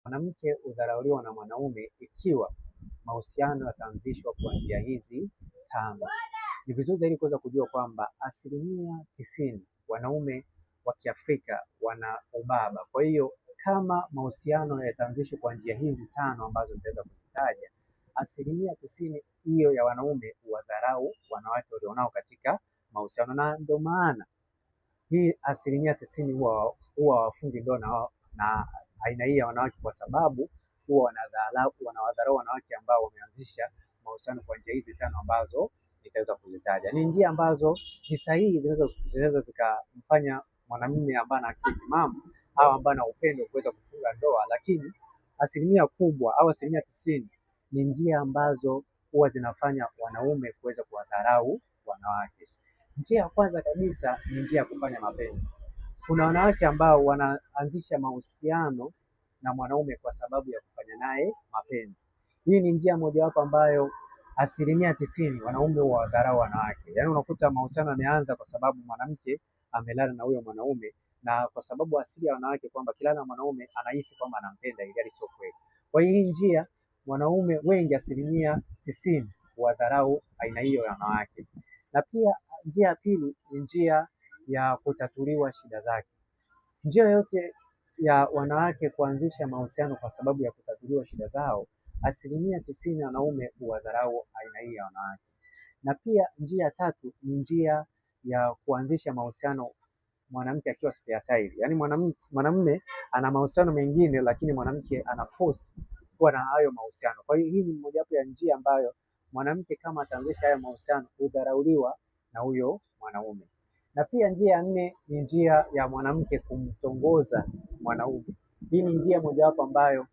Mwanamke hudharauliwa na mwanaume ikiwa mahusiano yataanzishwa kwa njia hizi tano. Ni vizuri zaidi kuweza kujua kwamba 90% wanaume wa Kiafrika wana ubaba. Kwa hiyo kama mahusiano yataanzishwa kwa njia hizi tano ambazo nitaweza kuzitaja, 90% hiyo ya wanaume huwadharau wanawake walionao katika mahusiano, na ndio maana hii 90% huwa hawafungi ndoa na aina hii ya wanawake, kwa sababu huwa wanawadharau wanawake ambao wameanzisha mahusiano kwa njia hizi tano ambazo nitaweza kuzitaja. Ni njia ambazo ni sahihi, zinaweza zikamfanya mwanamume ambaye ana akili timamu au ambaye ana upendo kuweza kufunga ndoa, lakini asilimia kubwa au 90% ni njia ambazo huwa zinafanya wanaume kuweza kuwadharau wanawake. Njia ya kwanza kabisa ni njia ya kufanya mapenzi. Kuna wanawake ambao wanaanzisha mahusiano na mwanaume kwa sababu ya kufanya naye mapenzi. Hii ni njia mojawapo ambayo 90% wanaume huwadharau wanawake. Yaani unakuta mahusiano yameanza kwa sababu mwanamke amelala na huyo mwanaume, na kwa sababu asili ya wanawake kwamba kilala na mwanaume anahisi kwamba anampenda, ili sio kweli. Kwa hiyo hii njia wanaume wengi 90% huwadharau aina hiyo ya wanawake. Na pia njia ya pili ni njia ya kutatuliwa shida zake. Njia yote ya wanawake kuanzisha mahusiano kwa sababu ya kutatuliwa shida zao, 90% ya wanaume huwadharau aina hii ya wanawake. Na pia njia ya tatu ni njia ya kuanzisha mahusiano mwanamke akiwa spare tire. Yaani mwanamume ana mahusiano mengine, lakini mwanamke ana force kuwa na hayo mahusiano. Kwa hiyo hii ni mojawapo ya njia ambayo mwanamke kama ataanzisha hayo mahusiano hudharauliwa na huyo mwanaume. Na pia njia ya nne ni njia ya mwanamke kumtongoza mwanaume. Hii ni njia mojawapo ambayo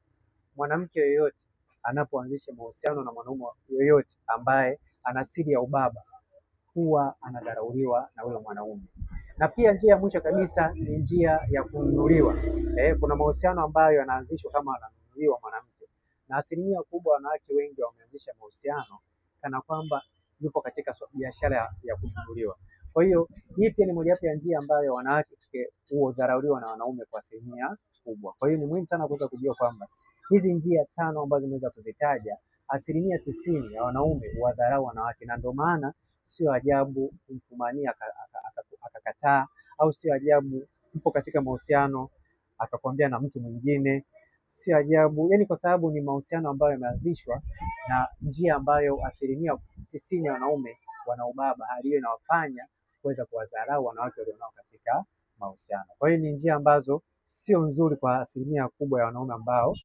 mwanamke yoyote anapoanzisha mahusiano na mwanaume yoyote ambaye ana asili ya ubaba huwa anadharauliwa na huyo mwanaume. Na pia njia ya mwisho kabisa ni njia ya kununuliwa. Kuna mahusiano ambayo yanaanzishwa kama ananunuliwa mwanamke, na asilimia kubwa wanawake wengi wameanzisha mahusiano kana kwamba yupo katika biashara ya kununuliwa. Kwa hiyo hii pia ni mojawapo ya njia ambayo wanawake hudharauliwa na wanaume kwa asilimia kubwa. Kwa hiyo ni muhimu sana kuweza kujua kwamba hizi njia tano ambazo nimeweza kuzitaja, 90% ya wanaume huwadharau wanawake, na ndio maana sio ajabu kumfumania akakataa, au sio ajabu upo katika mahusiano akakwambia na mtu mwingine, sio ajabu. Yani kwa sababu ni mahusiano ambayo yameanzishwa na njia ambayo 90% ya wanaume wana ubaba, hali hiyo inawafanya kuweza kuwadharau wanawake walionao katika mahusiano. Kwa hiyo ni njia ambazo sio nzuri kwa asilimia kubwa ya wanaume ambao